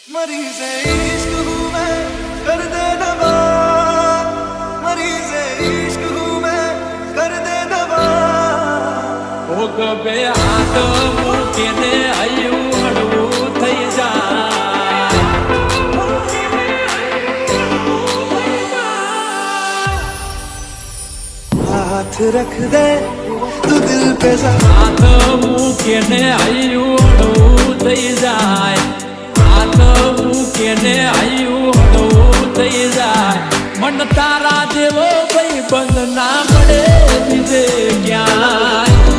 मरीज़े इश्क हूँ मैं, कर दे दवा। मरीज़े इश्क हूँ मैं, कर दे दवा। ओ कबे हाथ मूकीने आयु हळવું થઈ જાય। हाथ रख दे तू दिल पे जरा। हाथ मूकीने आयु हळવું થઈ જાય। हाथ મૂકીને આયુ હળવું થઈ જાય। મન તારા જેવો ભાઈબંધ ના મળે બીજે ક્યાંય।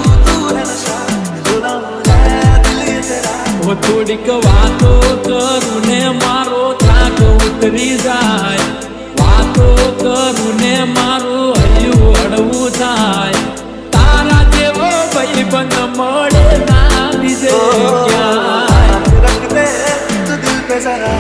થોડીક વાતો કરું ને મારો થાક ઉતરી જાય। વાતો કરું ને મારું હૈયું હળવું થાય। તારા જેવો ભાઈબંધ મળે ના બીજે ક્યાંય। रख दे तू दिल पे जरा।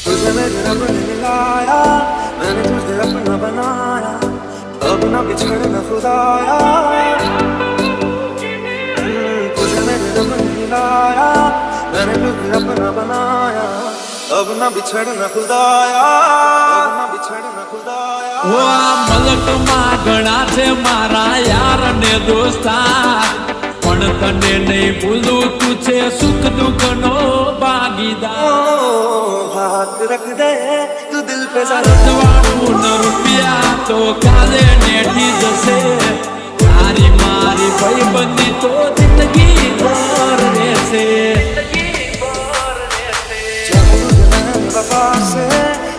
तुझे मेरे रब ने मिलाया, मैंने तुझे अपना बनाया। अब ना बिछड़ना खुदाया। तुझे मेरे रब ने मिलाया, मैंने तुझे अपना बनाया। अब ना बिछड़ना खुदाया। अब ना बिछड़ना खुदाया। वो मलक मां घणा छे मारा यार ने दोस्ता। पण तने नहीं भूलू तू छे सुख दुख नो भागीदार। हाथ रख दे तू दिल पे जरा। रुपया तो काले नेठी जसे। तारी मारी भाईबंदी तो जिंदगी भर रहसे। वफा से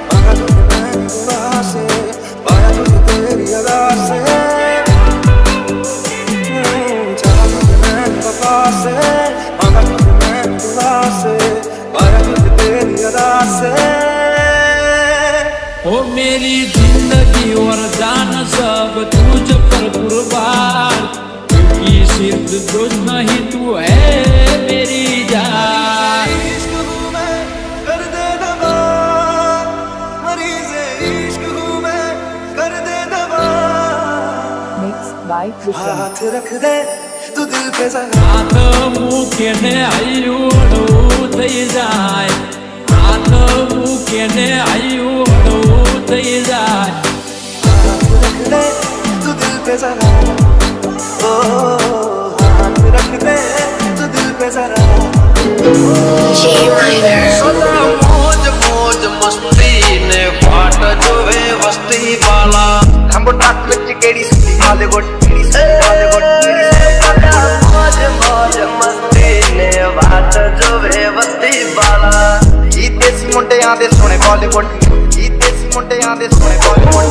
मांगा तुझे मैंने दुआ से। पाया तुझे तेरी अदा से। चाहा तुझे मैंने वफा से मांगा तुझे मैंने दुआ से। पाया तुझे तेरी अदा से। ओ मेरी जिंदगी और जान सब तुझ पर कुर्बान। क्योंकि सिर्फ तुझ नहीं तू है मेरी जान। इश्क हूँ मैं, कर दे दवा। मरीज़े इश्क हूँ मैं, कर दे दवा। हाथ रख दे तू दिल पे जरा। हाथ मूकीने आयु हळવું થઈ જાય। हाथ मूकीने आयु हळવું થઈ જાય। हाथ रख दे तू दिल पे जरा। ओ हाथ रख दे तू दिल पे जरा। सदा मौज मौज मस्ती ने फाट जोवे वस्ती वाला। हम ट्रक विच केड़ी सुती बॉलीवुड केड़ी सुती बॉलीवुड केड़ी सुती मौज मौज मस्ती ने फाट जोवे वस्ती वाला। जी देसी मुंडियां दे सोने बॉलीवुड। जी देसी मुंडियां दे सोने बॉलीवुड।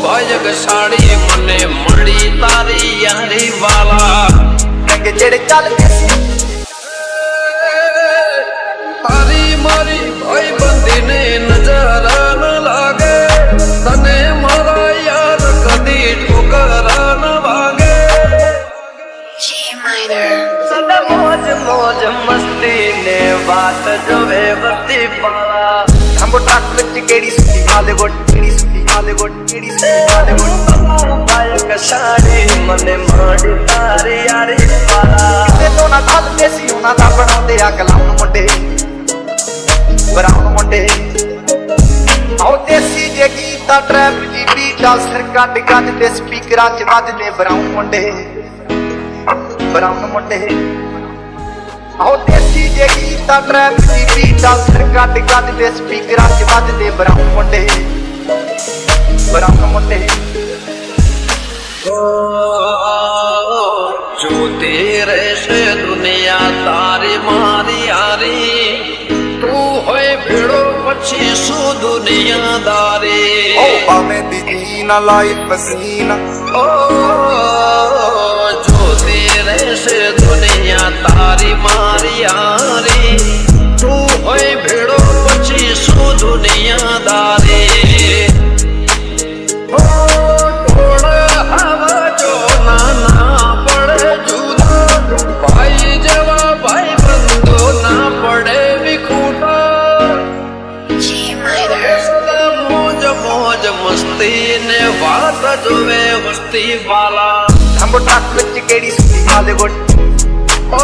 भायक साड़ी मने मड़ी तारी यारी वाला। रंग जेड़े चलदे सी तारी मारी भाईबंदी ने नजरा न लागे। तने मारा यार कदी ठोकरा न वागे। सदा मौज मौज मस्ती ने बात जोवे वस्ती पाला। हम ट्रक विच केड़ी सुती बॉलीवुड केड़ी सुती बॉलीवुड केड़ी सुती बॉलीवुड। बायक साड़ी मने माड़ी तारी यारी वाला। किसे तो ना ढलदे सी उन्हां दा बनाउंदे आ कलाम मुंडे ब्राउन मुंडे। आओ देसी जे गीता ट्रैप जी बीटा सिर कट गज ते स्पीकरां च वजदे ब्राउन मुंडे ब्राउन मुंडे। आओ देसी जे गीता ट्रैप जी बीटा सिर कट गज ते स्पीकरां च वजदे ब्राउन मुंडे ब्राउन मुंडे। जो तेरे से दुनिया तारी मारी यारी। तू होए भिड़ो पछी सु दुनियादारी। ओ भावें दी ना लाई पसीना। ओ जो तेरे से दुनिया तारी मारी यारी। तू होए भिड़ो पछी सु दुनियादारी। ओ थोड़ा हवा जो बात जोवे वस्ती वाला हम ट्रक विच केड़ी सुटी हालीवुड ओ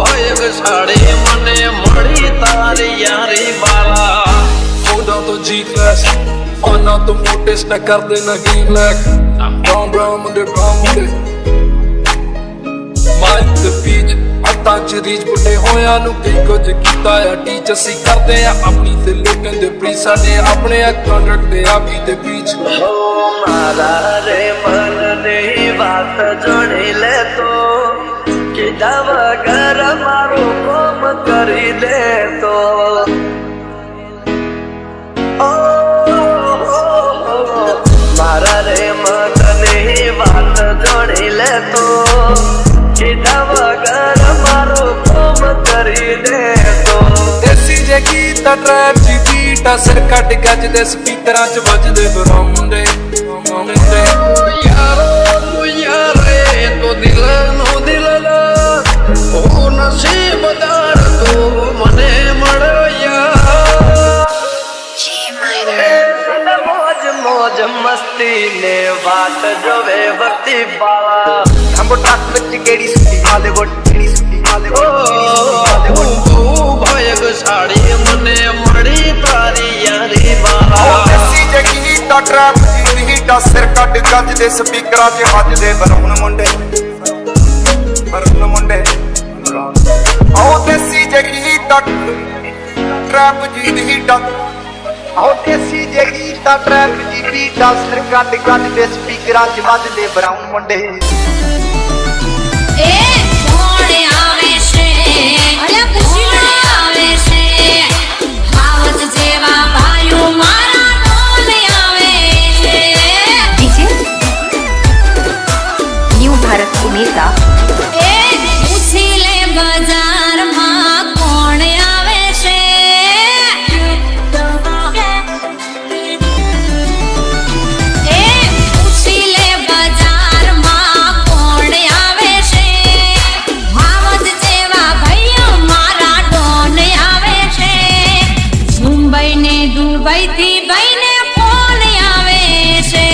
भाई साड़ी मने मड़ी तारी यारी वाला Oda to G-Class Ona to motis na kar dena game like Brown munde Mind the beach Atta ch reach bute hoya nu kei kuch kita ya teach assi karde ya apni te lokan de preach sade apne contract de api de beach ओ मारा रे मन नहीं बात जोड़ी ले तो कि जब घर मारो काम करी दे तो मारा रे मन नहीं बात जोड़ी ले तो कि जब घर मारो काम करी दे तो देसी जे गीता ट्रैप जी बीटा सिर कट गज दे स्पीकरां च वजदे बरामदे यारो तू यारे तो दिल नो दिल ला ओ नसीबदार तू मने मड़या मौज मौज मस्ती ने बात जो वे वक्ती बाला हम ट्रक विच केड़ी सुटी हालीवुड ओ भायग साड़ी मने मड़ी तारी यारी बाला देसी जगी दा ट्रैप जी दा सिर कट गज दे स्पीकरां च वजदे बराउन मुंडे आओ देसी जगी दा ट्रैप जी दा आओ देसी जगी दा ट्रैप जी दा सिर कट गज दे स्पीकरां च वजदे बराउन मुंडे ए कौन आवे से अरे खुशी आवे से हावत जेवा भाइयों मारा कौन आवे से डीजे न्यू भारत उमेदा ए उछले बाजार मां कौन आवे से ए उछले बाजार मां कौन आवे से हावत जेवा भाइयों मारा कौन आवे से मुंबई ने दुबई थी बहने कौन आवे से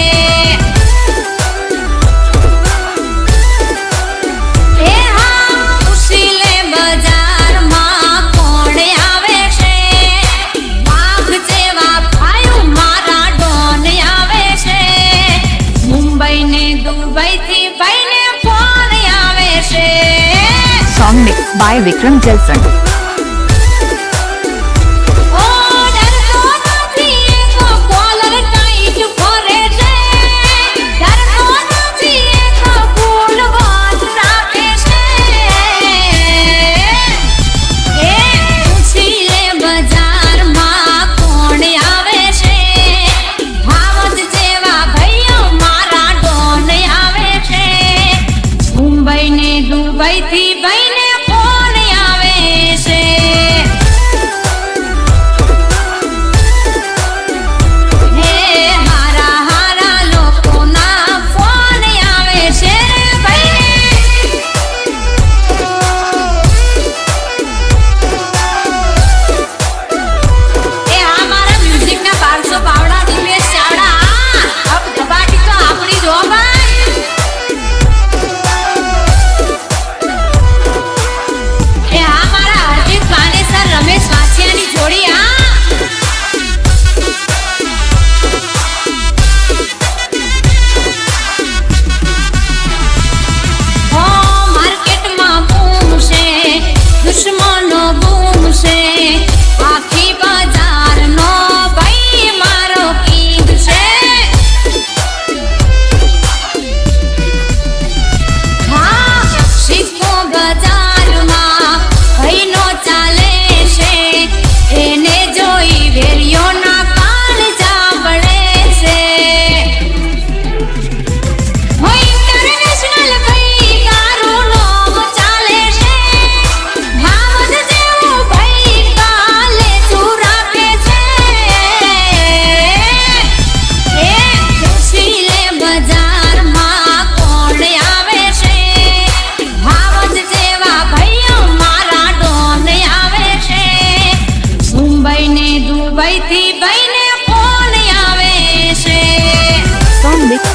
ए हाँ उसीले बाजार मां कौन आवे से बाग जेवा भाइयों मारा कौन आवे से मुंबई ने दुबई थी बहने कौन आवे से सॉन्ग मिक्स बाय विक्रम जलसन ओ डर तो नाची को कॉलर टाइट करे से डर तो नाची को फूल बात राखे से ए उछले बाजार मां कौन आवे से भावत जेवा भैया मारा कौन आवे से मुंबई ने दुबई थी बहने कौन आवे से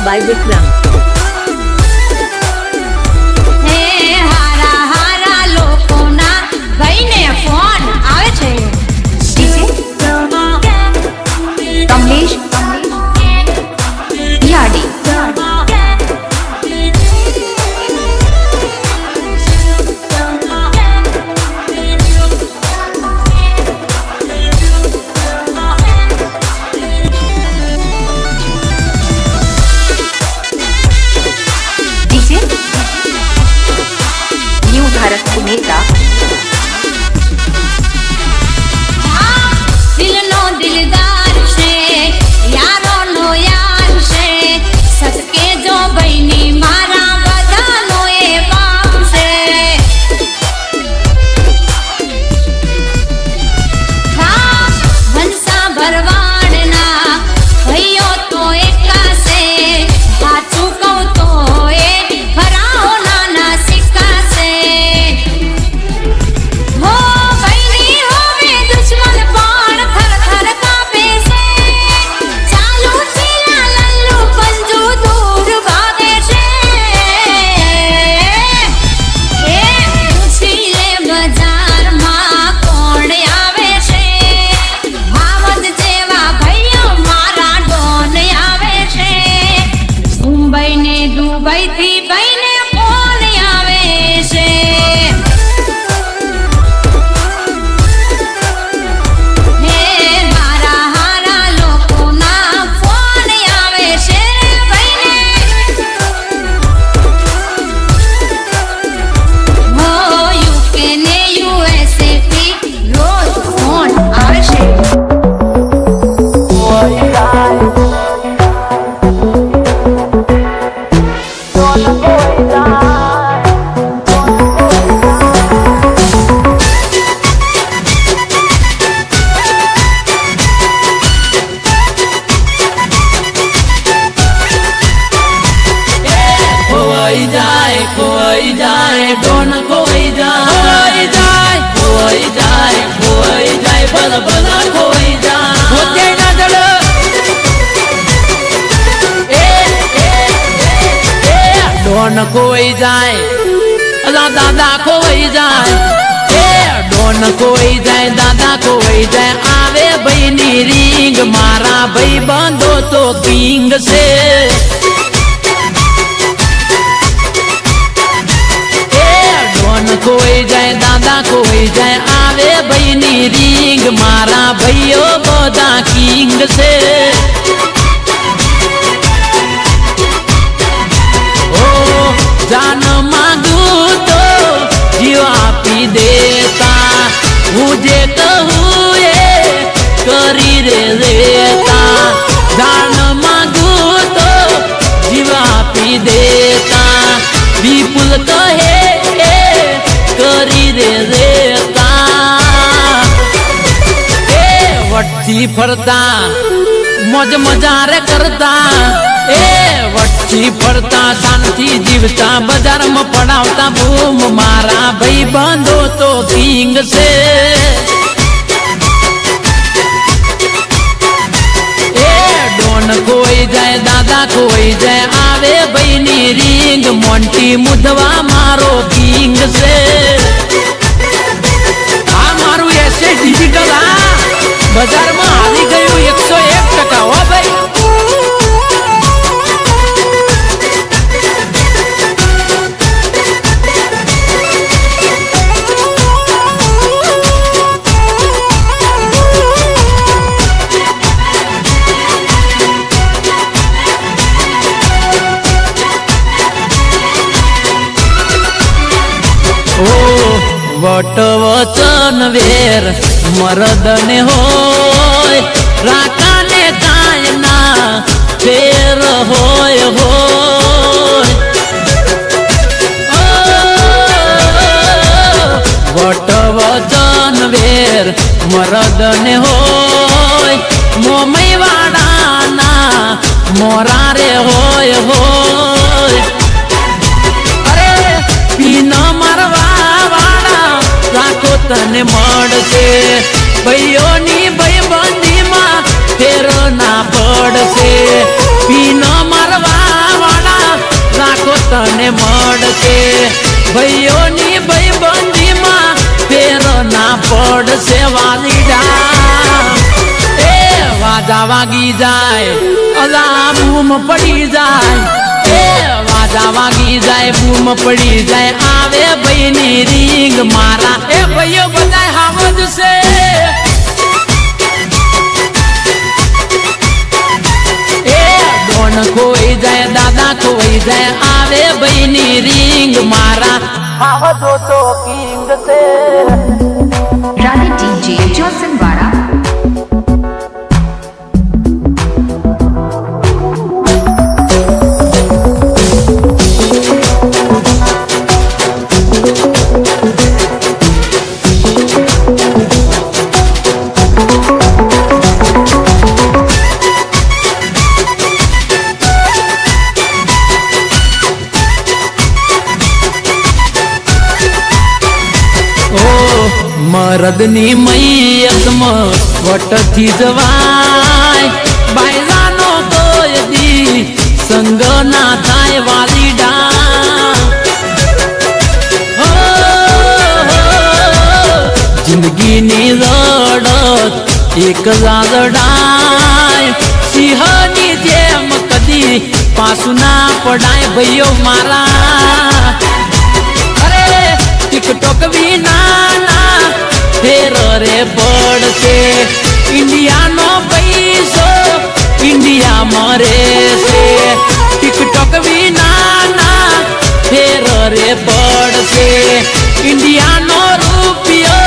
by Vikram. હે હારા હારા લોકોના ભાઈને ફોન આવે છે. DJ કમલેશ યાડી. ભારત ઉમેતા. દિલનો દિલદાર છે, યારોનો યાર છે, સદકે જો બહેની મારા બધાનો એ બાપ છે. હા વંશા ભરવાડના ભાઈઓ તો એકા છે, સાચું કહું તો એ ખરાઓ નાના સિક્કા છે. હો બહેની હોવે દુશ્મન પણ થર થર કાપે છે, ચાલુ ચીલા લલ્લુ પંજુ દૂર ભાગે છે. એ પૂછી લે બજારમાં કોણ આવે છે, ભાવદ જેવા ભાઈઓ મારા ડોન આવે છે. મુંબઈ ને દુબઈ થી બહેને ફોન આવે છે. હે હારા હારા લોકોના ફોન આવે છે બહેને. હો યુકે ને યુએસએ થી રોજ ફોન આવે છે. खोई जाए डोन खोई जाए बल बल खोई जाए ना चलो डोन खोई जाए दादा खोई जाए डोन खोई जाए दादा खोई जाए आवे बहनी रिंग मारा भाई बंदो तो किंग से खोई जाए दादा खोई जाए आवे बहनी रिंग मारा भैयो बदा किंग से. ओ जान मांगू तो जीव आपी देता, मुझे कहूँ ये करी रे देता. जान मांगू तो जीव आपी देता, विपुल कहे करी रे देता. वट्टी फरता मौज मजार करता, वट्टी फरता शांति जीवता, बाजार में पड़ावता बूम मारा भाई बंदो तो किंग से. डोन खोई जाए दादा खोई जाए आवे बहनी रिंग मोंटी मुदवा मारो किंग से. आ मारू ऐसे डिजिटल बाजार में हाली गयु 101% हो भाई. वट वचन वेर मरदने होय, राका ने कायना फेर होय होय. वट वचन वेर मरदने होय, मोमई वाडाना मोरा रे होय होय. अरे पीना मारवा राखो तने मड़से भाईओनी भाईबंदी में फेर ना पड़से. पीना मारवा से वालीडा ए वाजा वागी जाए अला बूम पड़ी जाए ए वाजा वागी जाए बूम पड़ी जाए आवे बहनी रिंग मारा ए भैया बजाए हावज से खोई जाए दादा खोई जाए आवे बहनी रिंग मारा हावजो तो किंग से राधे डीजे जोसनवाड़ा मरदनी मैयत में वट थी जवाय बायलानो तो यदि संग ना थाय वालीडा जिंदगी नी लड़त एक लड़ाई सिंहनी जेम कदी पासु ना पड़ाए भैयो मारा अरे टिकटॉक भी नाना फेर रे बड़ से इंडिया नो पैसो इंडिया मरे से टिकटॉक भी नाना फेर रे बड़ से इंडिया नो रुपयो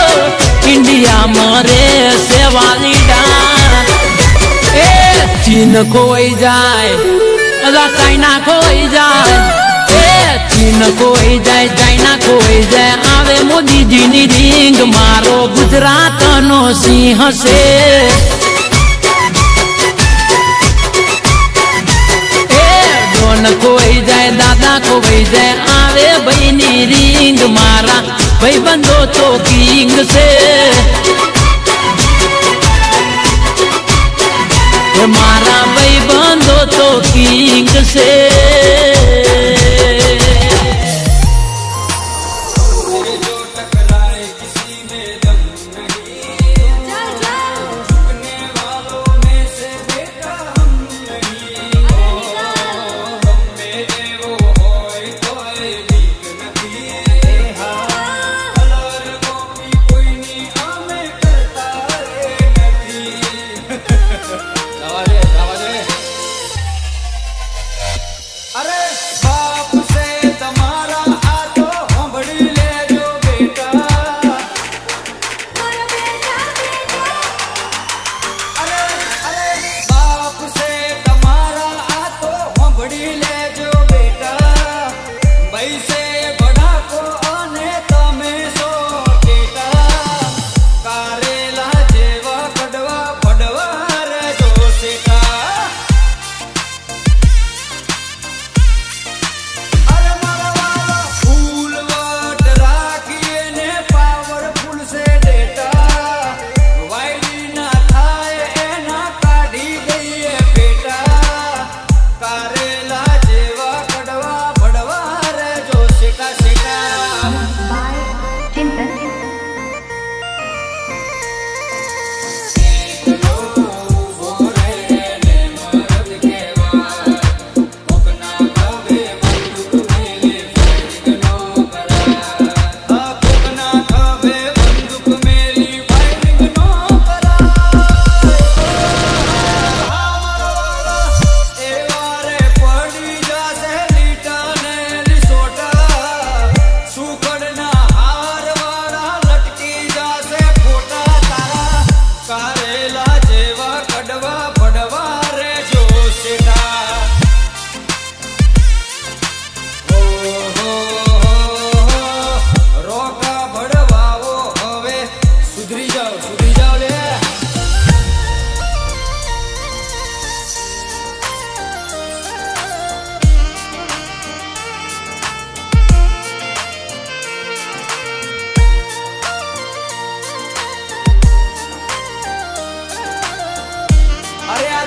इंडिया मरे से वालीडा ए चीन खोई जाए अला चाइना खोई जाए चीन खोई जाए चाइना खोई जाए आवे मोदी जी नी रिंग मारो गुजरात नो सिंह से डोन खोई जाए दादा खोई जाए आवे बहनी रिंग मारा भाई बंदो तो किंग से मारा भाई बंदो तो किंग से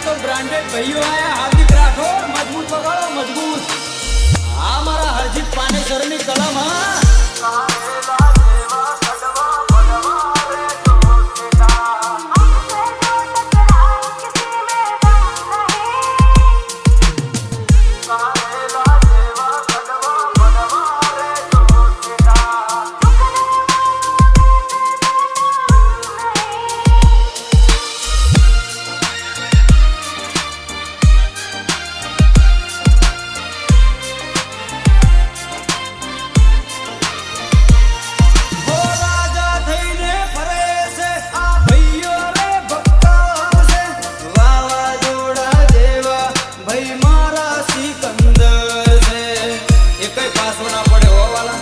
तो ब्रांडेड भैया आया हार्दिक राठौर मजबूत पकड़ो मजबूत हमारा हरजीत पाने सरनी कलम हाँ सिकंदर से एक ही पास होना पड़े हो वाला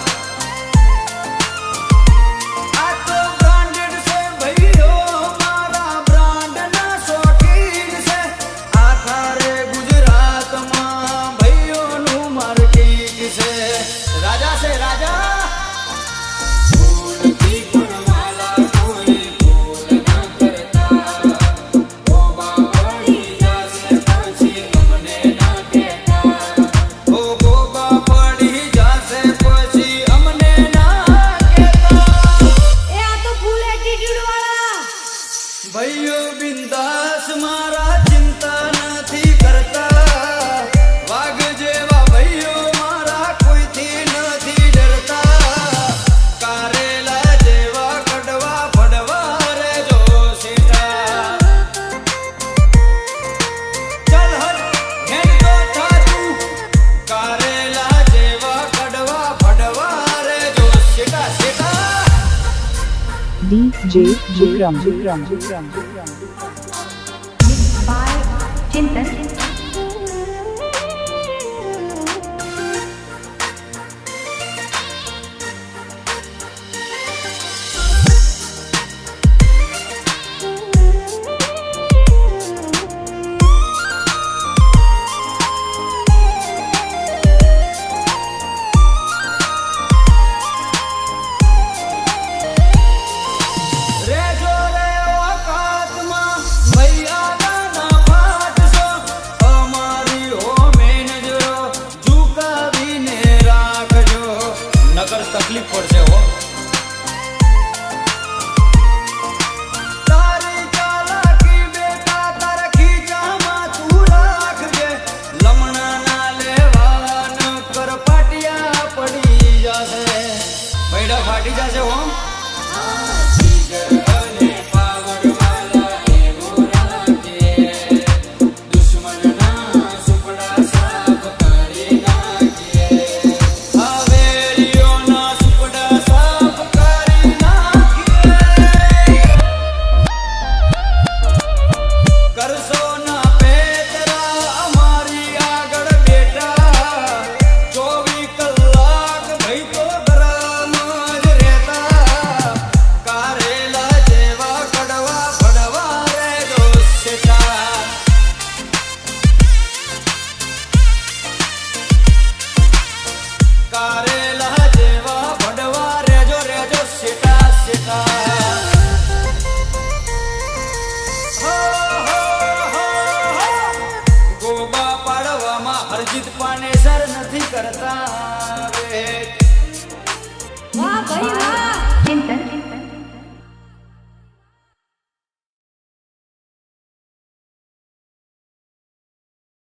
आ तो ब्रांडेड से भैयो मारा ब्रांड ना शौकीन से आ थारे गुजरात में भैयो नु मार्केट से राजा से राजा भैयो बिंदास मारा चिंता नहीं करता वाग जेवा भैयो मारा कोई थी नहीं डरता कारेला जेवा कड़वा फड़वा रे जो सीता चल हट हेड तो था तू कारेला जेवा कड़वा फड़वा रे जो Sita Sita DJ Jikram. Mixed by Chintan. तकलीफ पड़से हो तारी चालाकी बेटा तार खींचा मा तू राख जे लमना ना लेवा न कर पाटिया पड़ी जासे बैठा फाटी जासे हो कारेला जेवा भडवा रेजो रेजो सीता सीता हो गोबा पाड़वा में हरजीत पाने सर नहीं करता